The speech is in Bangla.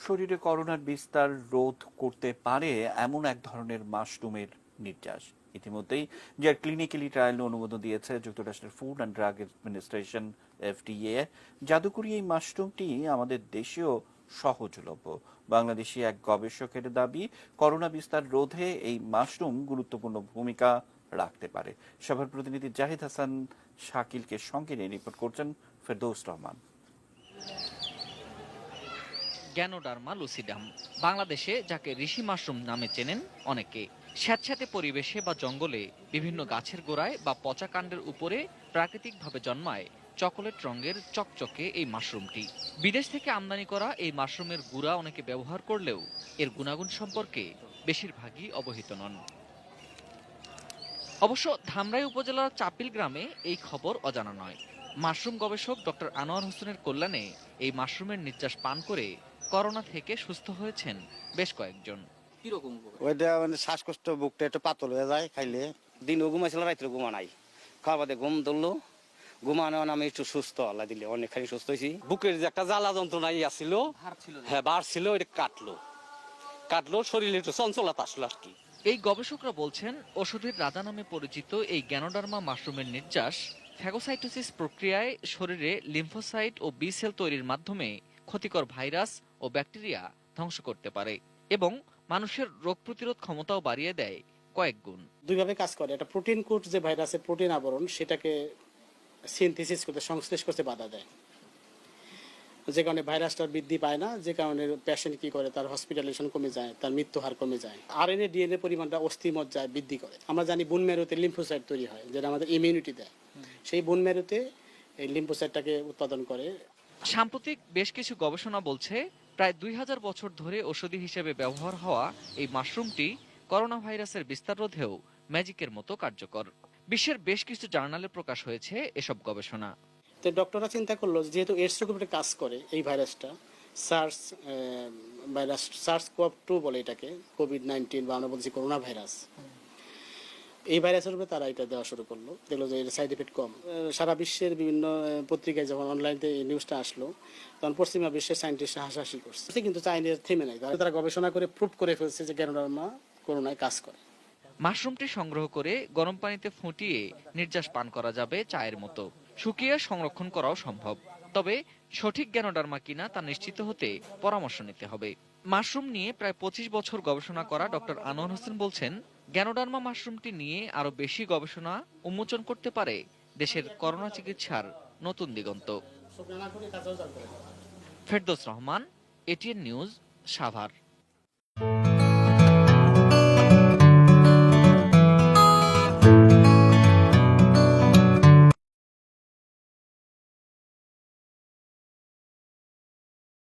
শরীরে করোনার বিস্তার রোধ করতে পারে এমন এক ধরনের মাশরুমের নির্যাস ইতিমধ্যেই যার ক্লিনিক্যালি ট্রায়াল অনুমোদন দিয়েছে যুক্তরাষ্ট্রের food and drug administration FDA. জাদুকরি এই মাশরুমটি আমাদের দেশেও সহজলভ্য। বাংলাদেশি এক গবেষকের দাবি, করোনা বিস্তার রোধে এই মাশরুম গুরুত্বপূর্ণ ভূমিকা রাখতে পারে। সভার প্রতিনিধি জাহিদ হাসান শাকিলকে সঙ্গে নিয়ে রিপোর্ট করছেন ফেরদৌস রহমান। গ্যানোডার্মা লুসিডাম, বাংলাদেশে যাকে ঋষি মাশরুম নামে চেনেন অনেকে। স্যাঁতস্যাঁতে পরিবেশে বা জঙ্গলে বিভিন্ন গাছের গোড়ায় বা পচা কাণ্ডের উপরে প্রাকৃতিকভাবে জন্মায় চকোলেট রঙের চকচকে এই মাশরুমটি। বিদেশ থেকে আমদানি করা এই মাশরুমের গুঁড়া অনেকে ব্যবহার করলেও এর গুণাগুণ সম্পর্কে বেশিরভাগই অবহিত নন। অবশ্য ধামরাই উপজেলার চাপিল গ্রামে এই খবর অজানা নয়। মাশরুম গবেষক ডক্টর আনোয়ার হোসেনের কল্যাণে এই মাশরুমের নির্যাস পান করে করোনা থেকে সুস্থ হয়েছেন বেশ কয়েকজন। ওইটা মানে শ্বাসকষ্ট, বুকটা একটু পাতল হয়ে যায় খাইলে। দিনও ঘুমাইছিল, রাত্রে ঘুমা নাই, খাওয়া বাদে ঘুম ধরলো, ঘুমানো আমি একটু সুস্থ, আল্লাহ দিলে অনেকখানি সুস্থ হয়েছি। বুকের যে একটা জ্বালা যন্ত্রণা আসছিল, হ্যাঁ বার ছিল, ওইটা কাটলো শরীরে একটু চঞ্চলতা আসলো আর কি। এই গবেষকরা বলছেন, ওষুধের রাজা নামে পরিচিত এই গ্যানোডার্মা মাশরুমের নির্যাস ফ্যাগোসাইটোসিস প্রক্রিয়ায় শরীরে লিম্ফোসাইট ও বি সেল তৈরির মাধ্যমে ক্ষতিকর ভাইরাস ও ব্যাকটেরিয়া ধ্বংস করতে পারে এবং মানুষের রোগ প্রতিরোধ ক্ষমতাও বাড়িয়ে দেয় কয়েক গুণ। দুইভাবে কাজ করে। একটা প্রোটিন কোট, যে ভাইরাসের প্রোটিন আবরণ, সেটাকে সিনথেসিস করতে, সংশ্লেষ করতে বাধা দেয়, যে কারণে ভাইরাসটার বৃদ্ধি পায় না, যে কারণে পেশেন্ট কি করে, তার হসপিটালাইজেশন কমে যায়, তার মৃত্যু হার কমে যায়। আরএনএ ডিএনএ পরিমাণটা অস্থি মজ্জায় বৃদ্ধি করে। আমরা জানি বোন ম্যারোতে লিম্ফোসাইট তৈরি হয়, যেটা আমাদের ইমিউনিটি দেয়। সেই বোন ম্যারোতে এই লিম্ফোসাইটটাকে উৎপাদন করে। সাম্প্রতিক বেশ কিছু গবেষণা বলছে, প্রায় 2000 বছর ধরে ঔষধি হিসেবে ব্যবহার হওয়া এই মাশরুমটি করোনা ভাইরাসের বিস্তার রোধেও ম্যাজিকের মতো কার্যকর। বিশ্বের বেশ কিছু জার্নালে প্রকাশ হয়েছে এসব গবেষণা। তো ডক্টররা চিন্তা করলো, যেহেতু এডস রোগের উপরে কাজ করে এই ভাইরাসটা, সার্স ভাইরাস, SARS-CoV-2 বলে এটাকে, কোভিড-19 বা আমরা বলছি করোনা ভাইরাস, এই ভাইরাসের উপরে তারা এটা দেওয়া শুরু করলো। দেখলো যে এর সাইড এফেক্ট কম। সারা বিশ্বের বিভিন্ন পত্রিকায় যখন অনলাইনে এই নিউজটা আসলো, তখন পশ্চিমা বিশ্বের সায়েন্টিস্ট হাসাহাসি করছে, কিন্তু চাইনিজ থেমে নাই। তারা গবেষণা করে প্রুভ করে ফেলছে যে গ্যানোডার্মা করোনায় কাজ করে। মাশরুমটি সংগ্রহ করে গরম পানিতে ফুটিয়ে নির্যাস পান করা যাবে চায়ের মতো। শুকিয়ে সংরক্ষণ করাও সম্ভব, তবে সঠিক গ্যানোডার্মা কিনা তা নিশ্চিত হতে পরামর্শ নিতে হবে। মাশরুম নিয়ে প্রায় 25 বছর গবেষণা করা ডক্টর আনোয়ার হোসেন বলছেন, গ্যানোডার্মা মাশরুমটি নিয়ে আরো বেশি গবেষণা উন্মোচন করতে পারে দেশের করোনা চিকিৎসার নতুন দিগন্ত। কাজেও ফেরদৌস রহমান, এটিএন নিউজ, সাভার।